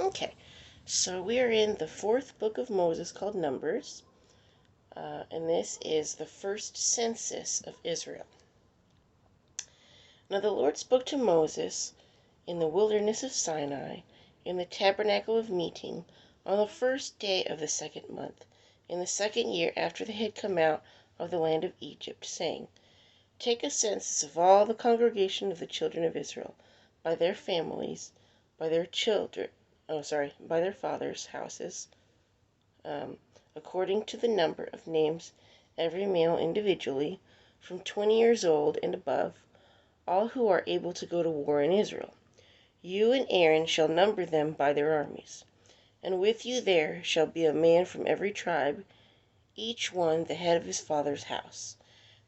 Okay, so we are in the fourth book of Moses called Numbers, and this is the first census of Israel. Now the Lord spoke to Moses in the wilderness of Sinai, in the tabernacle of meeting, on the first day of the second month, in the second year after they had come out of the land of Egypt, saying, Take a census of all the congregation of the children of Israel, by their families, by their by their fathers' houses, according to the number of names, every male individually, from 20 years old and above, all who are able to go to war in Israel. You and Aaron shall number them by their armies. And with you there shall be a man from every tribe, each one the head of his father's house.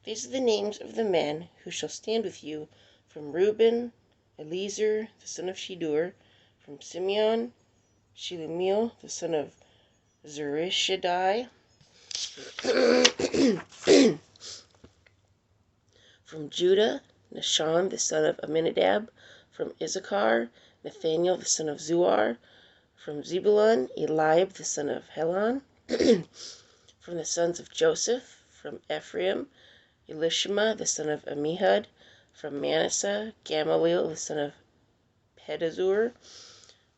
These are the names of the men who shall stand with you: from Reuben, Eliezer the son of Shedeur; from Simeon, Shelumiel the son of Zurishaddai; from Judah, Nahshon the son of Amminadab; from Issachar, Nathaniel the son of Zuar; from Zebulun, Eliab the son of Helon; from the sons of Joseph; from Ephraim, Elishama the son of Ammihud; from Manasseh, Gamaliel the son of Pedazur;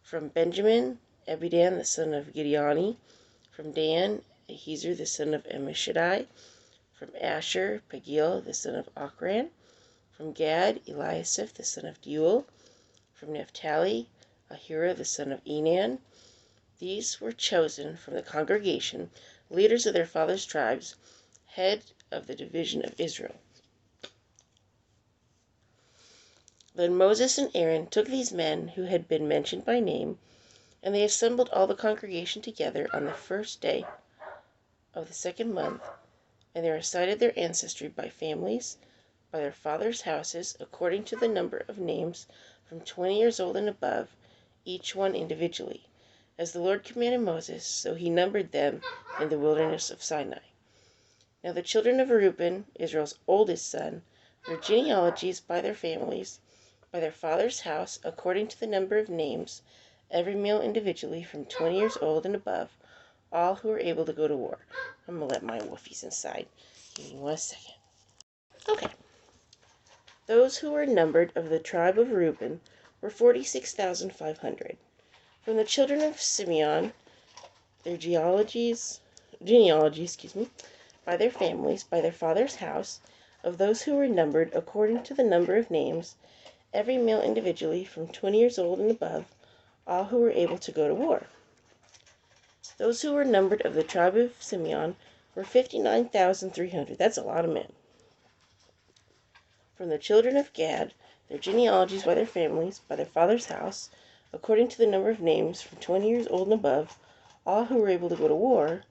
from Benjamin, Abidan the son of Gideoni; from Dan, Ahiezer the son of Ammishaddai; from Asher, Pagiel the son of Ochran; from Gad, Eliasaph the son of Deuel; from Naphtali, Ahira the son of Enan. These were chosen from the congregation, leaders of their fathers' tribes, head of the division of Israel. Then Moses and Aaron took these men who had been mentioned by name, and they assembled all the congregation together on the first day of the second month, and they recited their ancestry by families, by their fathers' houses, according to the number of names, from 20 years old and above, each one individually. As the Lord commanded Moses, so he numbered them in the wilderness of Sinai. Now the children of Reuben, Israel's oldest son, their genealogies by their families, by their father's house, according to the number of names, every male individually, from 20 years old and above, all who were able to go to war. I'm going to let my wolfies inside. Give me 1 second. Okay. Those who were numbered of the tribe of Reuben were 46,500. From the children of Simeon, their genealogies, by their families, by their father's house, of those who were numbered according to the number of names, every male individually, from 20 years old and above, all who were able to go to war. Those who were numbered of the tribe of Simeon were 59,300. That's a lot of men. From the children of Gad, their genealogies by their families, by their father's house, according to the number of names, from 20 years old and above, all who were able to go to war,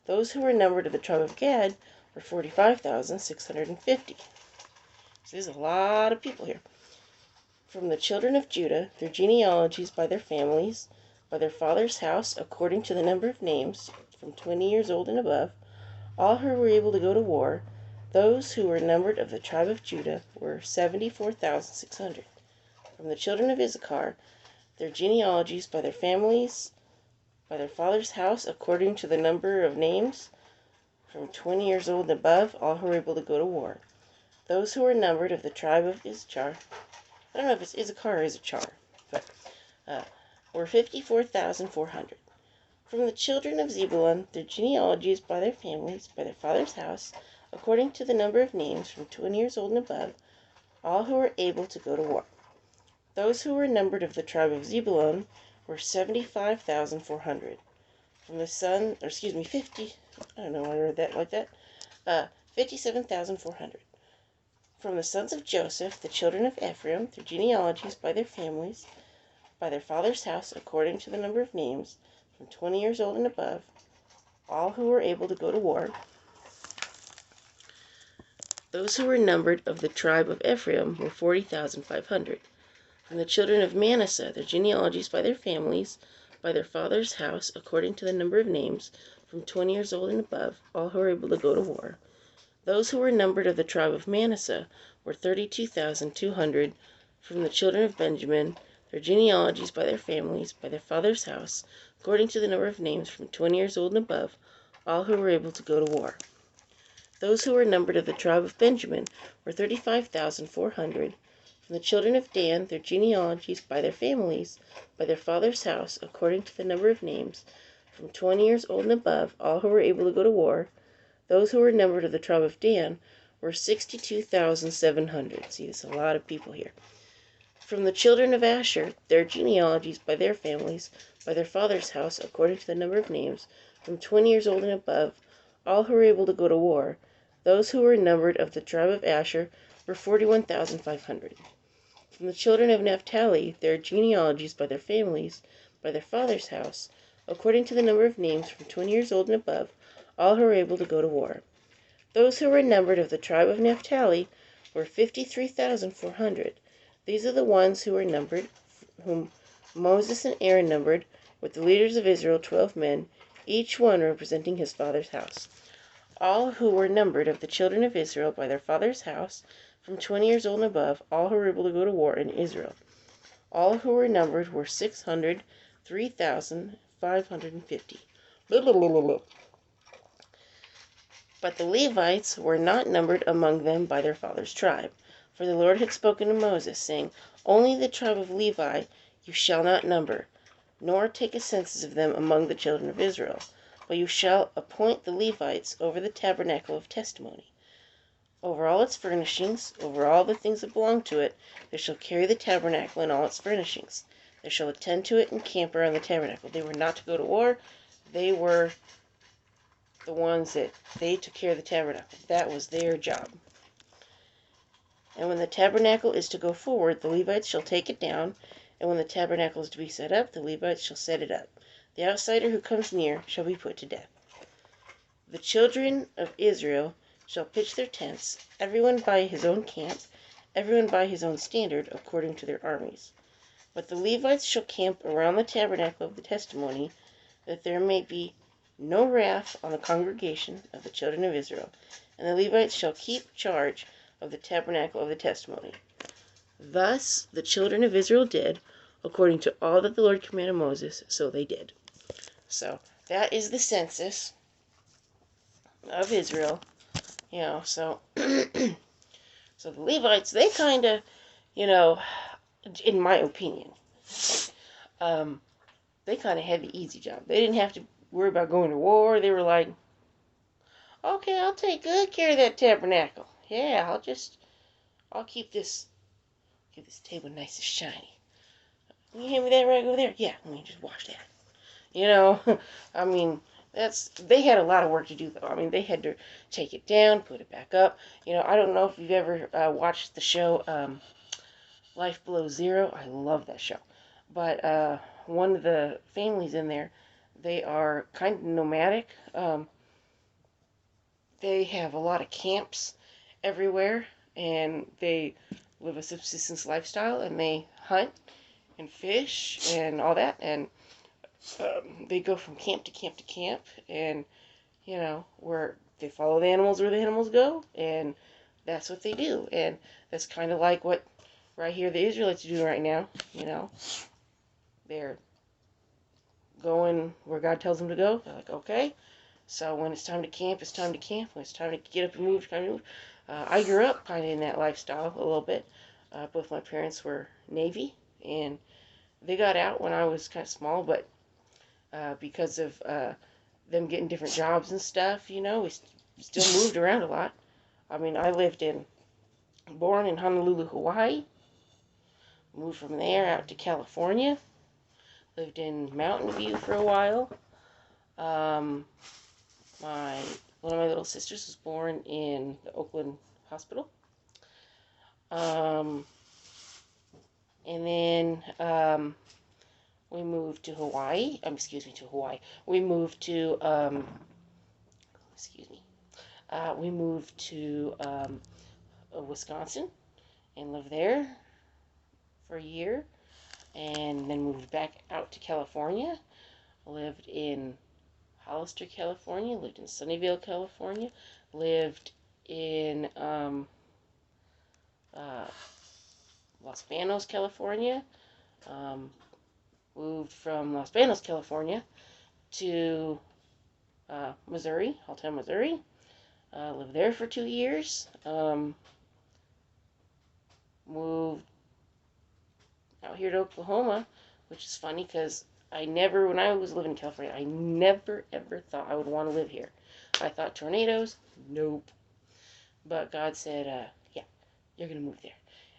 those who were numbered of the tribe of Gad were 45,650. So there's a lot of people here. From the children of Judah, their genealogies by their families, by their father's house, according to the number of names, from 20 years old and above, all who were able to go to war, those who were numbered of the tribe of Judah were 74,600. From the children of Issachar, their genealogies by their families, by their father's house, according to the number of names, from 20 years old and above, all who were able to go to war. Those who were numbered of the tribe of Issachar, I don't know if it's Issachar or Issachar, but were 54,400. From the children of Zebulun, their genealogies by their families, by their father's house, according to the number of names, from 20 years old and above, all who were able to go to war. Those who were numbered of the tribe of Zebulun were 75,400. From the 50, I don't know why I read that like that, 57,400. From the sons of Joseph, the children of Ephraim, their genealogies by their families, by their father's house, according to the number of names, from 20 years old and above, all who were able to go to war. Those who were numbered of the tribe of Ephraim were 40,500. From the children of Manasseh, their genealogies by their families, by their father's house, according to the number of names, from 20 years old and above, all who were able to go to war. Those who were numbered of the tribe of Manasseh were 32,200. From the children of Benjamin, their genealogies by their families, by their father's house, according to the number of names from 20 years old and above, all who were able to go to war. Those who were numbered of the tribe of Benjamin were 35,400. From the children of Dan, their genealogies by their families, by their father's house, according to the number of names, from 20 years old and above, all who were able to go to war. Those who were numbered of the tribe of Dan were 62,700. See, there's a lot of people here. From the children of Asher, their genealogies by their families, by their father's house, according to the number of names, from 20 years old and above, all who were able to go to war. Those who were numbered of the tribe of Asher were 41,500. From the children of Naphtali, their genealogies by their families, by their father's house, according to the number of names from 20 years old and above, all who were able to go to war. Those who were numbered of the tribe of Naphtali were 53,400. These are the ones who were numbered, whom Moses and Aaron numbered, with the leaders of Israel, 12 men, each one representing his father's house. All who were numbered of the children of Israel by their father's house, from 20 years old and above, all who were able to go to war in Israel. All who were numbered were 603,550. But the Levites were not numbered among them by their father's tribe. For the Lord had spoken to Moses, saying, Only the tribe of Levi you shall not number, nor take a census of them among the children of Israel. But you shall appoint the Levites over the tabernacle of testimony, over all its furnishings, over all the things that belong to it. They shall carry the tabernacle and all its furnishings. They shall attend to it and camp around the tabernacle. They were not to go to war. They were the ones that they took care of the tabernacle. That was their job. And when the tabernacle is to go forward, the Levites shall take it down, and when the tabernacle is to be set up, the Levites shall set it up. The outsider who comes near shall be put to death. The children of Israel shall pitch their tents, everyone by his own camp, everyone by his own standard, according to their armies. But the Levites shall camp around the tabernacle of the testimony, that there may be no wrath on the congregation of the children of Israel. And the Levites shall keep charge of the tabernacle of the testimony. Thus the children of Israel did, according to all that the Lord commanded Moses, so they did. So that is the census of Israel. So so the Levites, they kind of, in my opinion, they kind of had the easy job. They didn't have to worry about going to war. They were like, okay, I'll take good care of that tabernacle. Yeah, I'll keep this table nice and shiny. Can you hand me that rag over there? Yeah, let me just wash that. I mean, they had a lot of work to do, though. I mean, they had to take it down, put it back up. I don't know if you've ever watched the show Life Below Zero. I love that show. But one of the families in there, they are kind of nomadic. They have a lot of camps everywhere, and they live a subsistence lifestyle, and they hunt and fish and all that, and they go from camp to camp to camp, and where they follow the animals where the animals go, and that's what they do. And that's kind of like what right here the Israelites are doing right now. They're going where God tells them to go. They're like, okay, so when it's time to camp, it's time to camp. When it's time to get up and move, it's time to move. I grew up kind of in that lifestyle a little bit. Both my parents were Navy, and they got out when I was kind of small, but because of them getting different jobs and stuff, we still moved around a lot. I mean, born in Honolulu, Hawaii, moved from there out to California, lived in Mountain View for a while. One of my little sisters was born in the Oakland hospital. And then we moved to Hawaii. To Hawaii. We moved to we moved to Wisconsin and lived there for a year, and then moved back out to California. Lived in Hollister, California. Lived in Sunnyvale, California. Lived in Los Banos, California. Um, moved from Los Banos, California to Missouri, Halltown, Missouri. Lived there for 2 years. Moved out here to Oklahoma, which is funny because when I was living in California, I never ever thought I would want to live here. I thought tornadoes, nope. But God said, yeah, you're going to move there.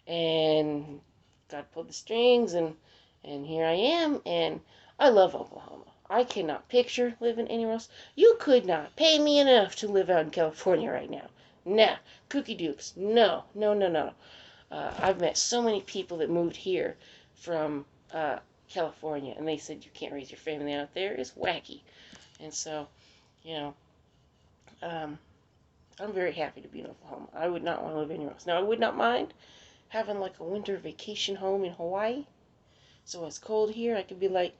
And God pulled the strings, and here I am, and I love Oklahoma. I cannot picture living anywhere else. You could not pay me enough to live out in California right now. Nah, cookie dukes. No, no, no, no. I've met so many people that moved here from California, and they said you can't raise your family out there. It's wacky. And so, you know, um, I'm very happy to be in Oklahoma. I would not want to live anywhere else. Now, I would not mind having like a winter vacation home in Hawaii. So when it's cold here, I could be like,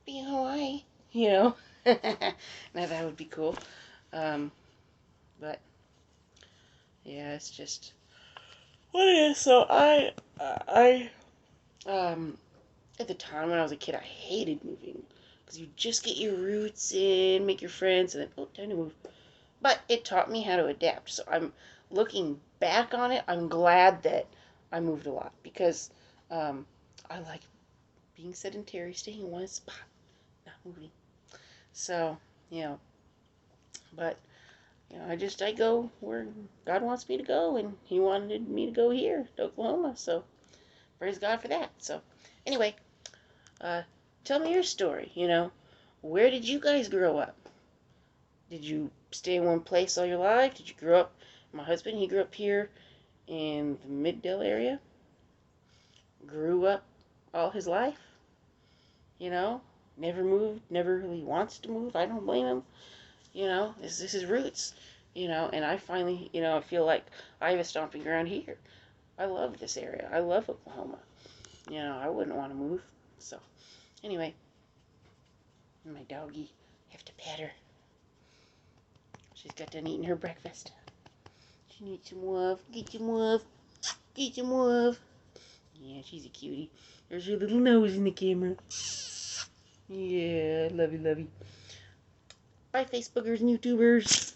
be in Hawaii, you know. Now that would be cool. Um, but yeah, it's just. Well, yeah. So um, at the time when I was a kid, I hated moving because you just get your roots in, make your friends, and then time to move. But it taught me how to adapt. So I'm looking back on it. I'm glad that I moved a lot because I like being sedentary, staying in one spot, not moving. So, you know, but I go where God wants me to go, and He wanted me to go here to Oklahoma. So praise God for that. So anyway, uh, tell me your story. Where did you guys grow up? Did you stay in one place all your life? Did you grow up? My husband, he grew up here in the Mid-Dale area. Grew up all his life. You know, never moved. Never really wants to move. I don't blame him. This is his roots. And I finally, I feel like I have a stomping ground here. I love this area. I love Oklahoma. I wouldn't want to move. So, anyway, my doggie, I have to pet her. She's got done eating her breakfast. She needs some love. Get some love. Get some love. Yeah, she's a cutie. There's her little nose in the camera. Yeah, love you, love you. Bye, Facebookers and YouTubers.